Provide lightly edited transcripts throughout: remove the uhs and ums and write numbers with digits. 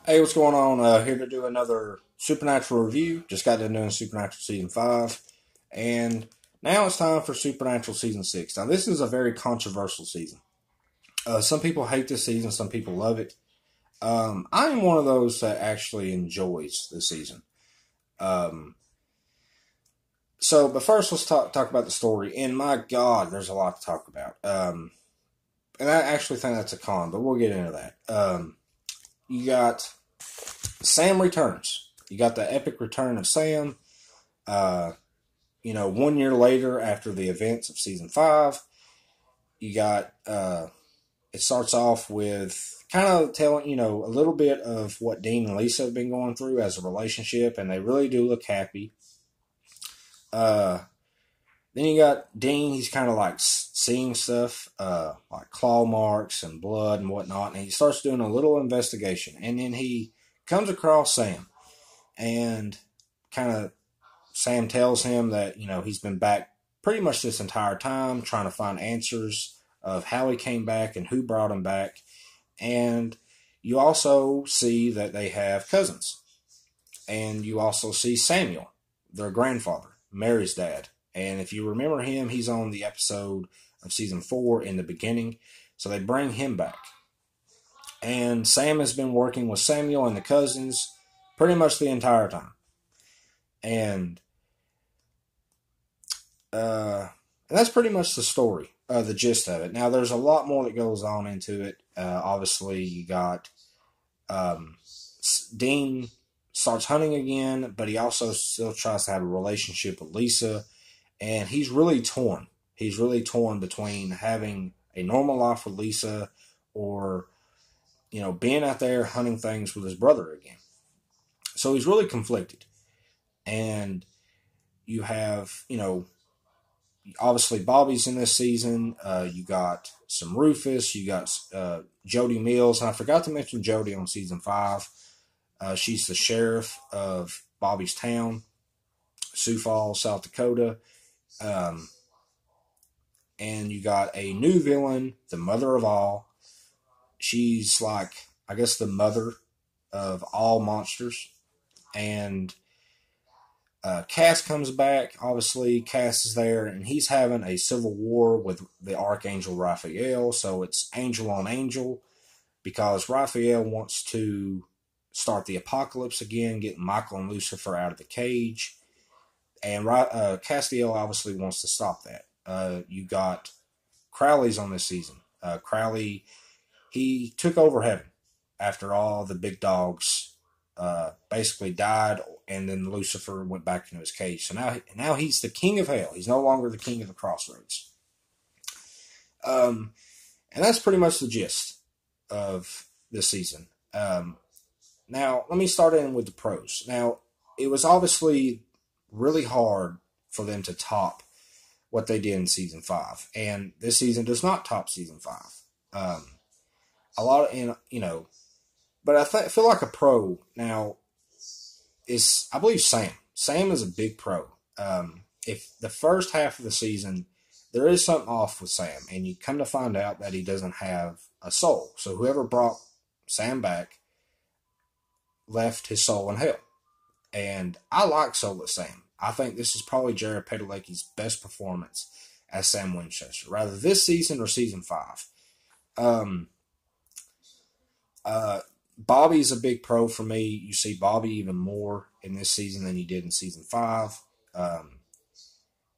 Hey, what's going on? Here to do another Supernatural review. Just got done doing Supernatural Season 5. And now it's time for Supernatural Season 6. Now, this is a very controversial season. Some people hate this season, some people love it. I'm one of those that actually enjoys this season. Um, but first, let's talk about the story. And my God, there's a lot to talk about. And I actually think that's a con, but we'll get into that. You got Sam returns. You got the epic return of Sam. Uh, 1 year later after the events of season 5, you got it starts off with kind of telling a little bit of what Dean and Lisa have been going through as a relationship, and they really do look happy. Uh, then you got Dean. He's kind of like seeing stuff like claw marks and blood and whatnot, and he starts doing a little investigation, and then he comes across Sam, and kind of Sam tells him that, he's been back pretty much this entire time trying to find answers of how he came back and who brought him back. And you also see that they have cousins. And you also see Samuel, their grandfather, Mary's dad. And if you remember him, he's on the episode of season 4 in the beginning. So they bring him back. And Sam has been working with Samuel and the cousins pretty much the entire time. And and that's pretty much the story, the gist of it. Now, there's a lot more that goes on into it. Obviously, you got um, Dean starts hunting again, but he also still tries to have a relationship with Lisa, and he's really torn. He's really torn between having a normal life with Lisa or, being out there hunting things with his brother again. So he's really conflicted. And you have, obviously Bobby's in this season. You got some Rufus. You got Jody Mills. And I forgot to mention Jody on season 5. She's the sheriff of Bobby's town, Sioux Falls, South Dakota. Um, and you got a new villain, the mother of all. She's like, I guess, the mother of all monsters. And Cass comes back. Obviously, Cass is there, and he's having a civil war with the Archangel Raphael. So it's angel on angel because Raphael wants to start the apocalypse again, get Michael and Lucifer out of the cage. And Castiel obviously wants to stop that. You got Crowley's on this season. Crowley, he took over heaven after all the big dogs basically died, and then Lucifer went back into his cage. So now he's the king of hell. He's no longer the king of the crossroads. And that's pretty much the gist of this season. Now, let me start in with the pros. Now, it was obviously really hard for them to top what they did in season 5, and this season does not top season 5. A lot of, but I feel like a pro now is, I believe, Sam. Sam is a big pro. If the first half of the season, there is something off with Sam, and you come to find out that he doesn't have a soul. So whoever brought Sam back left his soul in hell. And I like Soulless Sam. I think this is probably Jared Padalecki's best performance as Sam Winchester, rather this season or season 5. Um, Bobby's a big pro for me. You see Bobby even more in this season than you did in season 5.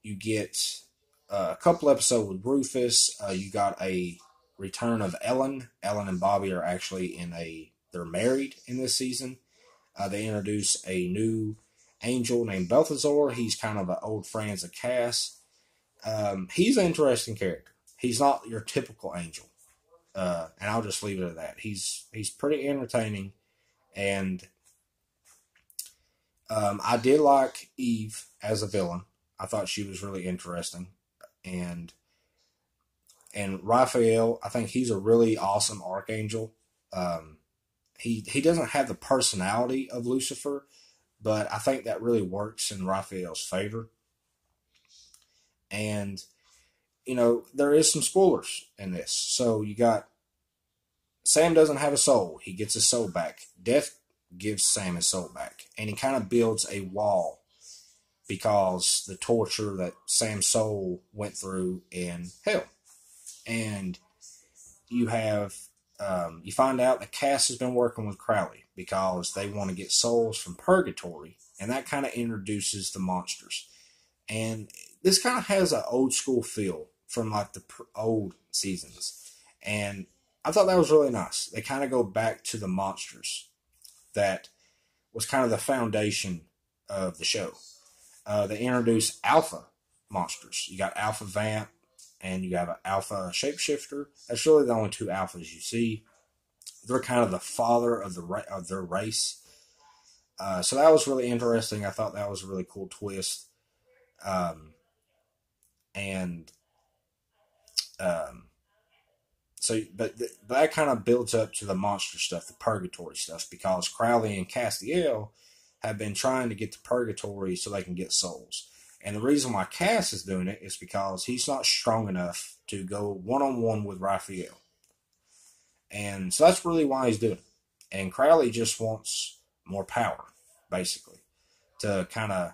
You get a couple episodes with Rufus. You got a return of Ellen. Ellen and Bobby are actually they're married in this season. They introduce a new angel named Balthazar. He's kind of an old friend of Cass. He's an interesting character. He's not your typical angel. And I'll just leave it at that. He's pretty entertaining, and I did like Eve as a villain. I thought she was really interesting, and Raphael, I think he's a really awesome archangel. He doesn't have the personality of Lucifer, but I think that really works in Raphael's favor. And there is some spoilers in this, so you got Sam doesn't have a soul. He gets his soul back. Death gives Sam his soul back. And he kind of builds a wall because the torture that Sam's soul went through in hell. And you have, you find out that Cass has been working with Crowley because they want to get souls from purgatory. And that kind of introduces the monsters. And this kind of has an old school feel from like the old seasons. And I thought that was really nice. They kind of go back to the monsters that was kind of the foundation of the show. They introduce alpha monsters. You got Alpha Vamp and you have an Alpha Shapeshifter. That's really the only two alphas you see. They're kind of the father of their race. So that was really interesting. I thought that was a really cool twist. But that kind of builds up to the monster stuff, the purgatory stuff, because Crowley and Castiel have been trying to get to purgatory so they can get souls. And the reason why Cass is doing it is because he's not strong enough to go one-on-one with Raphael. And so that's really why he's doing it. And Crowley just wants more power, basically, to kind of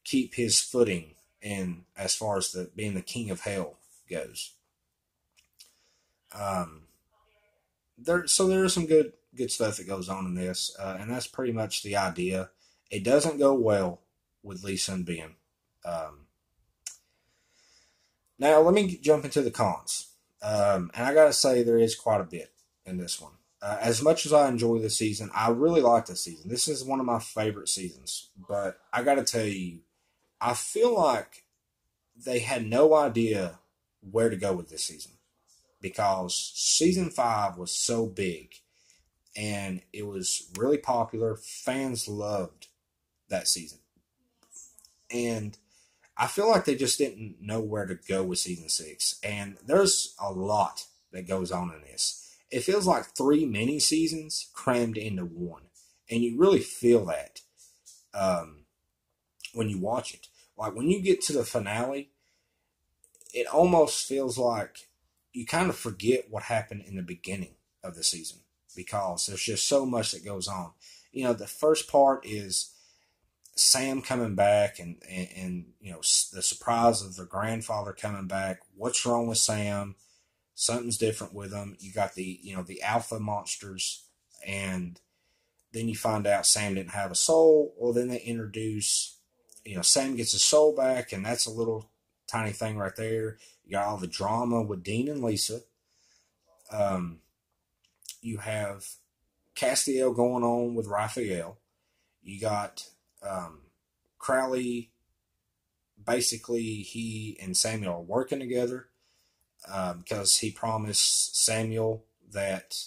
keep his footing in as far as being the king of hell goes. There's some good stuff that goes on in this, and that's pretty much the idea. It doesn't go well with Lisa and Ben. Now let me jump into the cons, and I gotta say there is quite a bit in this one. As much as I enjoy this season, I really like this season. This is one of my favorite seasons, but I gotta tell you, I feel like they had no idea where to go with this season. Because season 5 was so big and it was really popular. Fans loved that season. And I feel like they just didn't know where to go with season 6. And there's a lot that goes on in this. It feels like 3 mini seasons crammed into one. And you really feel that when you watch it. Like when you get to the finale, it almost feels like you kind of forget what happened in the beginning of the season because there's just so much that goes on. You know, the first part is Sam coming back and you know, the surprise of the grandfather coming back. What's wrong with Sam? Something's different with him. You got the alpha monsters, and then you find out Sam didn't have a soul. Well, then they introduce, Sam gets his soul back, and that's a little tiny thing right there. You got all the drama with Dean and Lisa. You have Castiel going on with Raphael. You got Crowley. Basically, he and Samuel are working together because he promised Samuel that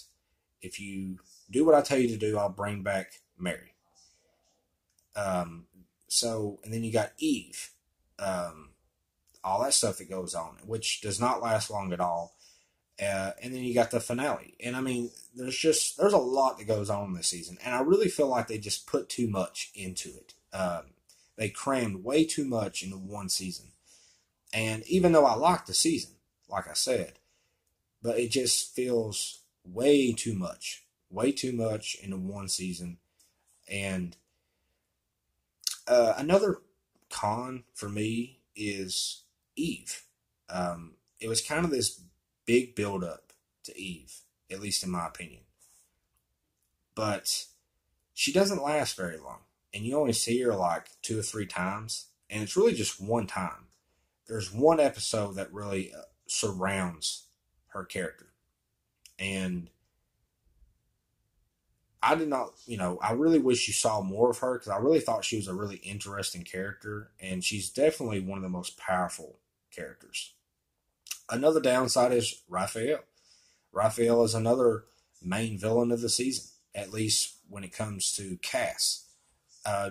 if you do what I tell you to do, I'll bring back Mary. And then you got Eve. All that stuff that goes on, which does not last long at all. And then you got the finale. And I mean, there's a lot that goes on in this season. And I really feel like they just put too much into it. They crammed way too much into one season. And even though I like the season, like I said, but it just feels way too much into one season. And another con for me is Eve. It was kind of this big build up to Eve, at least in my opinion. But she doesn't last very long. And you only see her like 2 or 3 times. And it's really just one time. There's one episode that really surrounds her character. And I did not, I really wish you saw more of her because I really thought she was a really interesting character. And she's definitely one of the most powerful characters. Another downside is Raphael. Raphael is another main villain of the season, at least when it comes to Cass.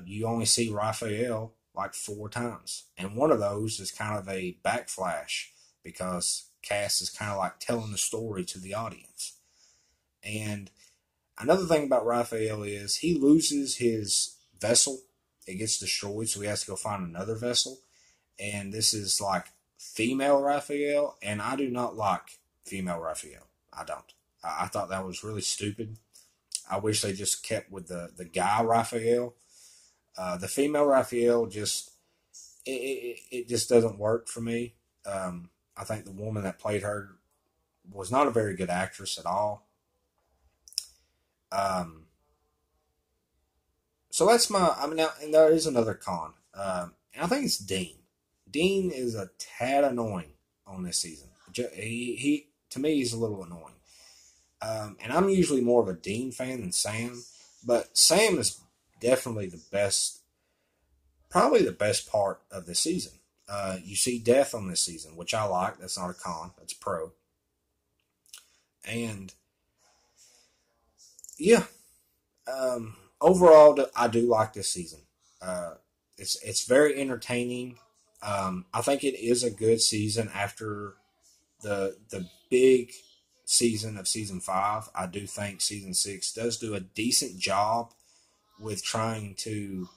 You only see Raphael like 4 times. And one of those is kind of a backflash because Cass is kind of like telling the story to the audience. And another thing about Raphael is he loses his vessel. It gets destroyed, so he has to go find another vessel. And this is like female Raphael, and I do not like female Raphael. I don't. I thought that was really stupid. I wish they just kept with the guy Raphael. The female Raphael just it just doesn't work for me. I think the woman that played her was not a very good actress at all. Um, so that's my. I mean, now, and there is another con, and I think it's Dean. Dean is a tad annoying on this season. He to me he's a little annoying, and I'm usually more of a Dean fan than Sam, but Sam is definitely the best, probably the best part of the season. You see death on this season, which I like. That's not a con. That's pro. And yeah, overall, I do like this season. It's very entertaining. I think it is a good season after the big season of season 5. I do think season 6 does do a decent job with trying to,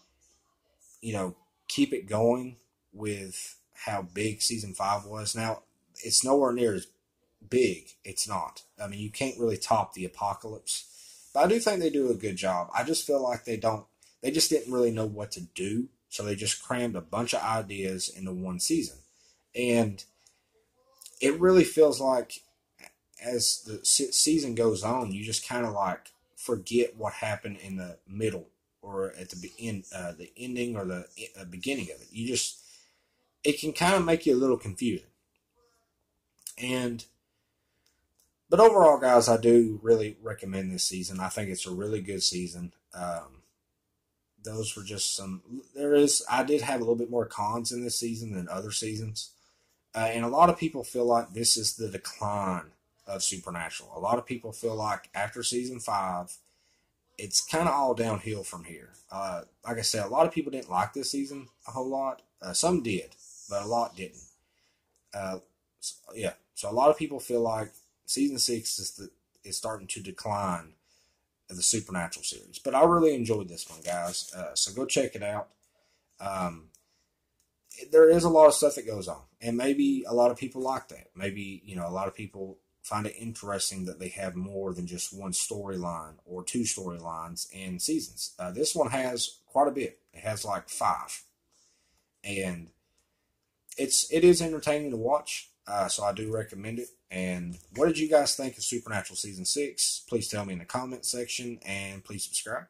you know, keep it going with how big season 5 was. Now, it's nowhere near as big. It's not. I mean, you can't really top the apocalypse. But I do think they do a good job. I just feel like they just didn't really know what to do. So they just crammed a bunch of ideas into one season. And it really feels like as the season goes on, you just kind of like forget what happened in the middle or at the ending or the beginning of it. It can kind of make you a little confusing. But overall, guys, I do really recommend this season. I think it's a really good season. Those were just some. I did have a little bit more cons in this season than other seasons, and a lot of people feel like this is the decline of Supernatural. A lot of people feel like after season 5, it's kind of all downhill from here. Like I said, a lot of people didn't like this season a whole lot. Some did, but a lot didn't. Yeah, so a lot of people feel like season 6 is starting to decline of the Supernatural series. But I really enjoyed this one, guys. So go check it out. Um, there is a lot of stuff that goes on, and maybe a lot of people like that. Maybe a lot of people find it interesting that they have more than just one storyline or two storylines in seasons. This one has quite a bit. It has like 5, and it is entertaining to watch. So I do recommend it. And what did you guys think of Supernatural Season 6? Please tell me in the comment section, and please subscribe.